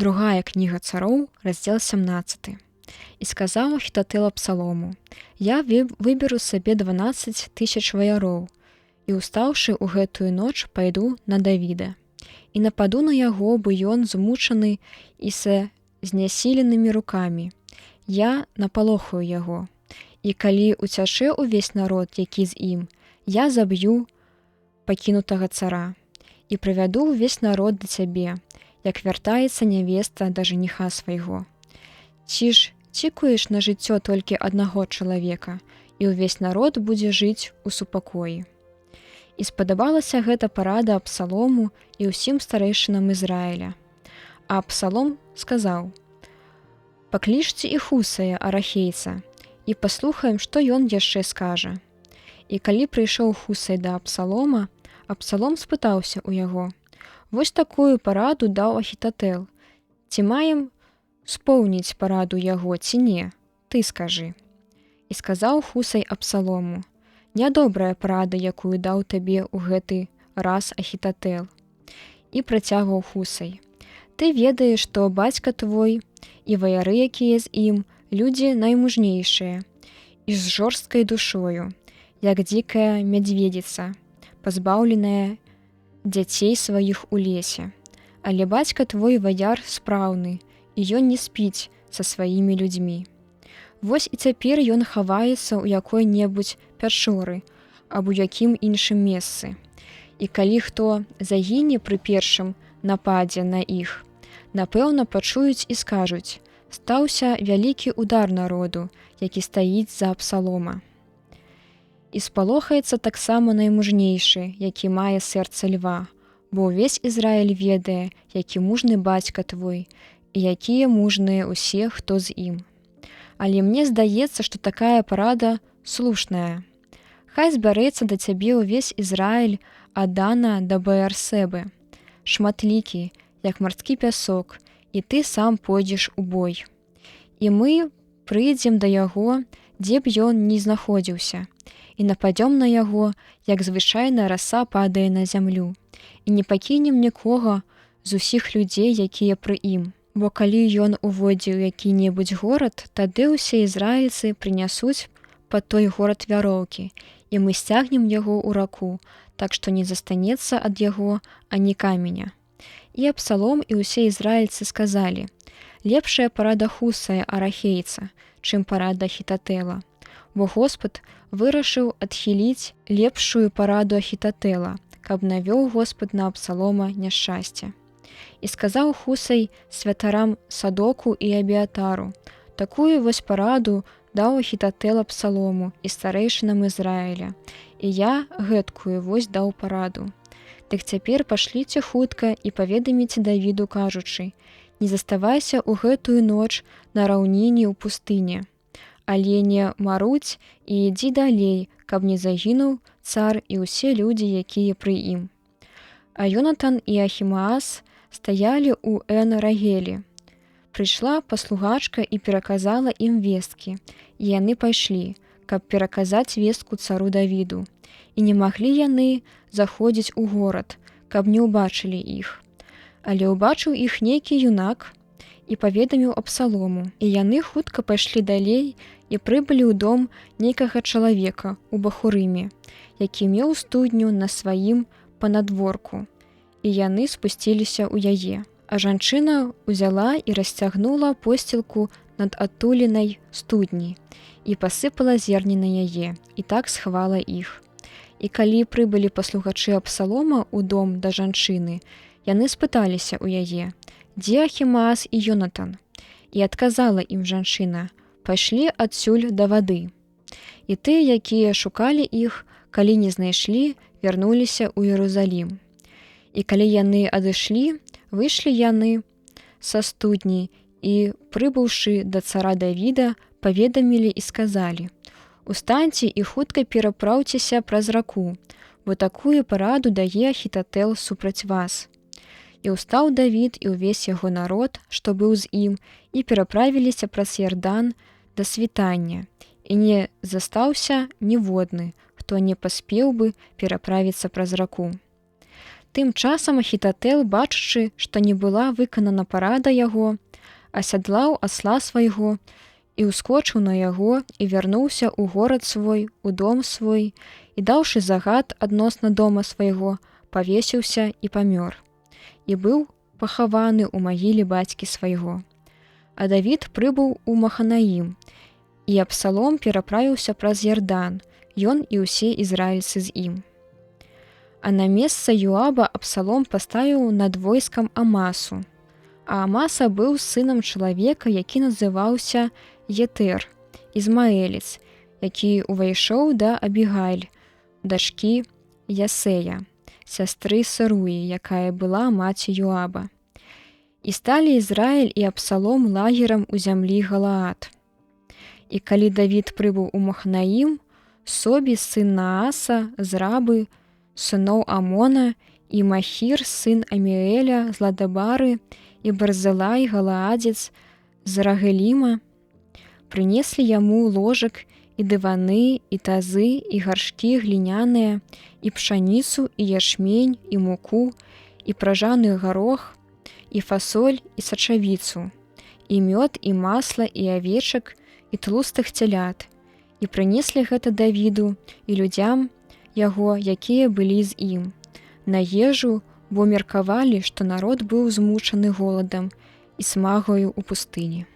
Другая кніга цароў, раздзел 17. І сказаў Ахітатэл Абсалому: «Я выберу сабе 12 000 ваяроў, і, устаўшы ў гэтую ноч, пайду на Давіда. І нападу на яго, бо ён змучаны і са знясіленымі рукамі. Я напалохаю яго. І калі уцячэ ўвесь народ, які з ім, я заб'ю пакінутага цара і прывяду ўвесь народ да цябе, як вяртаецца нявеста да жаніха свайго. Ці ж цікуеш на жыццё толькі аднаго чалавека, і ўвесь народ будзе жыць у супакоі». І спадабалася гэта парада Абсалому і ўсім старэйшынам Ізраіля. А Абсалом сказаў: «Паклічце і Хусая, арахейца, і паслухаем, што ён яшчэ скажа». І калі прыйшоў Хусай да Абсалома, Абсалом спытаўся ў яго: «Вось такую параду даў Ахітатэл. Ці маем споўніць параду яго, ці не? Ты скажы». І сказаў Хусай Абсалому: «Нядобрая парада, якую даў табе ў гэты раз Ахітатэл». І працягваў Хусай: «Ты ведаеш, што бацька твой і ваяры, якія з ім, людзі наймужнейшыя і з жорсткай душою, як дзікая мядзведзіца, пазбаўленая дзяцей сваіх у лесе. Але бацька твой ваяр спраўны, і ён не спіць са сваімі людзьмі. Вось і цяпер ён хаваецца ў якой-небудзь пячоры або якім іншым месцы. І калі хто загіне пры першым нападзе на іх, напэўна, пачуюць і скажуць: стаўся вялікі удар народу, які стаіць за Абсалома. І спалохаецца таксама наймужнейшы, які мае сэрца льва, бо ўвесь Ізраіль ведае, які мужны бацька твой, і якія мужныя ўсе, хто з ім. Але мне здаецца, што такая парада слушная. Хай збярэцца да цябе ўвесь Ізраіль ад Дана да Беэрсэбы, шматлікі, як марскі пясок, і ты сам пойдзеш у бой. І мы прыйдзем да яго, дзе б ён ні знаходзіўся, і нападём на яго, як звычайная раса падае на зямлю, і не пакінем нікога з усіх людзей, якія пры ім. Бо калі ён увойдзе ў які-небудзь горад, тады ўсе ізраільцы прынясуць пад той горад вяроўкі, і мы сцягнем яго ў раку, так што не застанецца ад яго ані каменя». І Абсалом і ўсе ізраільцы сказалі: «Лепшая парада Хусая, арахейца, чым парада Ахітатэла, бо Господ вырашыў адхіліць лепшую параду Ахітатэла, каб навёў Господ на Абсалома няшчасце». І сказаў Хусай святарам Садоку і Абіатару: «Такую вось параду даў Ахітатэл Абсалому і старэйшынам Ізраіля, і я гэткую вось даў параду. Дык цяпер пашліце хутка і паведаміце Давіду, кажучы: не заставайся ў гэтую ноч на раўніне ў пустыне, але не маруць і ідзі далей, каб не загінуў цар і ўсе людзі, якія пры ім». А Йонатан і Ахімаас стаялі ў Эн-Рагелі. Прыйшла паслугачка і пераказала ім весткі, і яны пайшлі, каб пераказаць вестку цару Давіду. І не маглі яны заходзіць у горад, каб не ўбачылі іх. Але ўбачыў іх нейкі юнак і паведаміў Абсалому, і яны хутка пайшлі далей і прыбылі ў дом нейкага чалавека ў Бахурыме, які меў студню на сваім панадворку, і яны спусціліся ў яе. А жанчына ўзяла і расцягнула посцілку над адтулінай студні і пасыпала зерні на яе, і так схавала іх. І калі прыбылі паслугачы Абсалома ў дом да жанчыны, яны спыталіся ў яе: «Дзе Ахімаас і Йонатан?» І адказала ім жанчына: «Пайшлі адсюль да вады». І тыя, якія шукалі іх, калі не знайшлі, вярнуліся ў Іерусалім. І калі яны адышлі, выйшлі яны са студні і, прыбыўшы да цара Давіда, паведамілі і сказалі: «Устаньце і хутка перапраўцеся праз раку, бо такую параду дае Ахітатэл супраць вас». І ўстаў Давід і ўвесь яго народ, што быў з ім, і пераправіліся праз Ярдан да світання, і не застаўся ніводны, хто не паспеў бы пераправіцца праз раку. Тым часам Ахітатэл, бачачы, што не была выканана парада яго, асядлаў асла свайго і ўскочыў на яго і вярнуўся ў горад свой, у дом свой, і, даўшы загад адносна дома свайго, павесіўся і памёр. І быў пахаваны ў магіле бацькі свайго. А Давід прыбыў у Маханаім, і Абсалом пераправіўся праз Ярдан, ён і ўсе ізраільцы з ім. А на месца Юаба Абсалом паставіў над войскам Амасу. А Амаса быў сынам чалавека, які называўся Етэр, Ізмаэлец, які ўвайшоў да Абігайль, дачкі Ясея, сястры Саруі, якая была маці Юаба. І сталі Ізраіль і Абсалом лагерам у зямлі Галаад. І калі Давід прыбыў у Маханаім, Собі, сын Нааса, з Рабы, сыноў Амона, і Махір, сын Аміэля, з Ладабары, і Барзылай, галаадзец, з Рагеліма, прынеслі яму ложак і дываны, і тазы, і гаршкі гліняныя, і пшаніцу, і ячмень, і муку, і пражаны гарох, і фасоль, і сачавіцу, і мёд, і масла, і авечак, і тлустых цялят. І прынеслі гэта Давіду і людзям яго, якія былі з ім, на ежу, бо меркавалі, што народ быў змучаны голадам і смагаю ў пустыні.